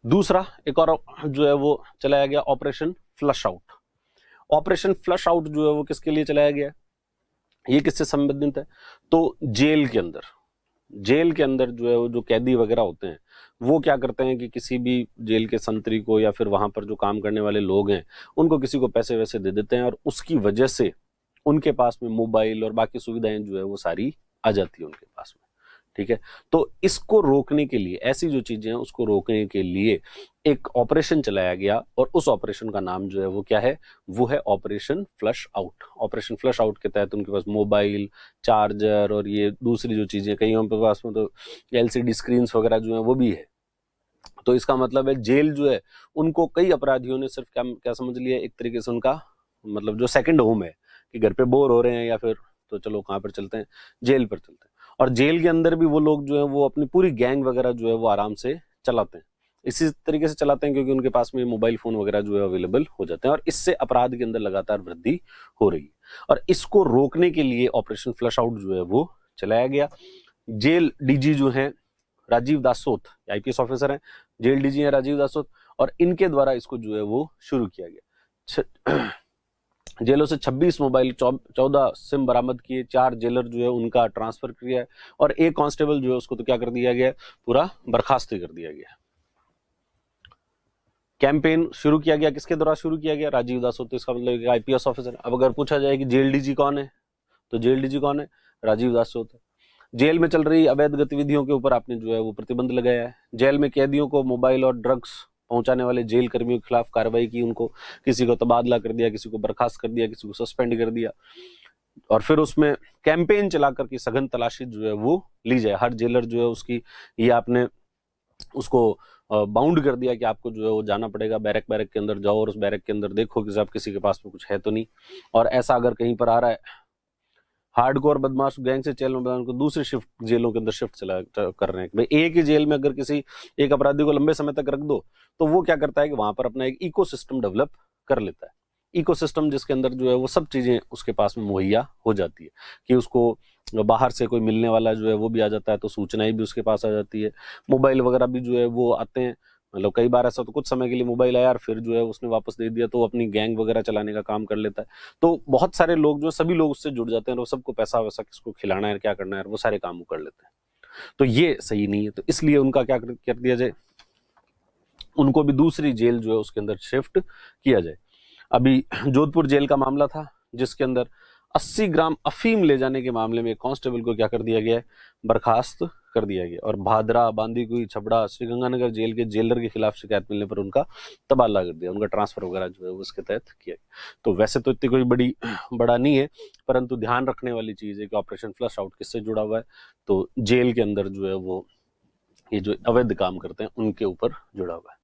दूसरा एक और जो है वो चलाया गया operation flush out. Operation flush out जो है वो किसके लिए चलाया गया, ये किससे संबंधित है, तो जेल के अंदर जो है वो जो कैदी वगैरह होते हैं वो क्या करते हैं कि किसी भी जेल के संतरी को या फिर वहां पर जो काम करने वाले लोग हैं उनको किसी को पैसे वैसे दे देते हैं और उसकी वजह से उनके पास में मोबाइल और बाकी सुविधाएं जो है वो सारी आ जाती है उनके पास में। ठीक है, तो इसको रोकने के लिए, ऐसी जो चीजें हैं उसको रोकने के लिए एक ऑपरेशन चलाया गया और उस ऑपरेशन का नाम जो है वो क्या है, वो है operation flush out. Operation flush out के तहत उनके पास मोबाइल, चार्जर और ये दूसरी जो चीजें, कईयों के पास में तो एलसीडी स्क्रीन वगैरह जो है वो भी है। तो इसका मतलब है जेल जो है उनको कई अपराधियों ने सिर्फ क्या क्या समझ लिया, एक तरीके से उनका मतलब जो सेकंड होम है कि घर पे बोर हो रहे हैं या फिर तो चलो कहाँ पर चलते हैं, जेल पर चलते हैं। और जेल के अंदर भी वो लोग जो है वो अपनी पूरी गैंग वगैरह जो है वो आराम से चलाते हैं, इसी तरीके से चलाते हैं क्योंकि उनके पास में मोबाइल फोन वगैरह जो है अवेलेबल हो जाते हैं और इससे अपराध के अंदर लगातार वृद्धि हो रही है। और इसको रोकने के लिए ऑपरेशन फ्लश आउट जो है वो चलाया गया। जेल डीजी जो है राजीव दासोत, आईपीएस ऑफिसर हैं, जेल डीजी है राजीव दासोत, और इनके द्वारा इसको जो है वो शुरू किया गया। जेलों से 26 मोबाइल, 14 सिम बरामद किए, 4 जेलर जो है उनका ट्रांसफर किया है और एक कांस्टेबल जो है उसको तो क्या कर दिया गया, पूरा बर्खास्त कर दिया गया। कैंपेन शुरू किया गया, किसके द्वारा शुरू किया गया, राजीव दासोत, तो इसका मतलब आईपीएस ऑफिसर। अब अगर पूछा जाए कि जेल डीजी कौन है, तो जेल डीजी कौन है, राजीव दासोत है। जेल में चल रही अवैध गतिविधियों के ऊपर आपने जो है वो प्रतिबंध लगाया है। जेल में कैदियों को मोबाइल और ड्रग्स पहुंचाने वाले जेल कर्मियों के खिलाफ कार्रवाई की, उनको किसी को तबादला कर दिया, किसी को बर्खास्त कर दिया, किसी को सस्पेंड कर दिया। और फिर उसमें कैंपेन चला करके सघन तलाशी जो है वो ली जाए। हर जेलर जो है उसकी, ये आपने उसको बाउंड कर दिया कि आपको जो है वो जाना पड़ेगा, बैरक बैरक के अंदर जाओ और उस बैरक के अंदर देखो कि आप किसी के पास में कुछ है तो नहीं। और ऐसा अगर कहीं पर आ रहा है हार्डकोर बदमाश गैंग से जेल में उनको दूसरी शिफ्ट जेलों के अंदर शिफ्ट चला कर रहे हैं। भाई एक ही जेल में अगर किसी एक अपराधी को लंबे समय तक रख दो तो वो क्या करता है कि वहां पर अपना एक इकोसिस्टम डेवलप कर लेता है। इकोसिस्टम जिसके अंदर जो है वो सब चीजें उसके पास में मुहैया हो जाती है कि उसको बाहर से कोई मिलने वाला जो है वो भी आ जाता है तो सूचनाएं भी उसके पास आ जाती है, मोबाइल वगैरह भी जो है वो आते हैं। मतलब कई बार ऐसा तो कुछ समय के लिए मोबाइल आया और फिर जो है उसने वापस दे दिया तो वो अपनी गैंग वगैरह चलाने का काम कर लेता है। तो बहुत सारे लोग जो सभी लोग उससे जुड़ जाते हैं और सबको पैसा वैसा किसको खिलाना है क्या करना है वो सारे काम वो कर लेते हैं। तो ये सही नहीं है, तो इसलिए उनका क्या कर दिया जाए, उनको भी दूसरी जेल जो है उसके अंदर शिफ्ट किया जाए। अभी जोधपुर जेल का मामला था जिसके अंदर 80 ग्राम अफीम ले जाने के मामले में कांस्टेबल को क्या कर दिया गया है, बर्खास्त कर दिया गया। और भादरा, बांदीकुई, छबड़ा, श्रीगंगानगर जेल के जेलर के खिलाफ शिकायत मिलने पर उनका तबादला कर दिया, उनका ट्रांसफर वगैरह जो है उसके तहत किया गया। तो वैसे तो इतनी कोई बड़ा नहीं है, परंतु ध्यान रखने वाली चीज है कि ऑपरेशन फ्लश आउट किससे जुड़ा हुआ है, तो जेल के अंदर जो है वो ये जो अवैध काम करते हैं उनके ऊपर जुड़ा हुआ है।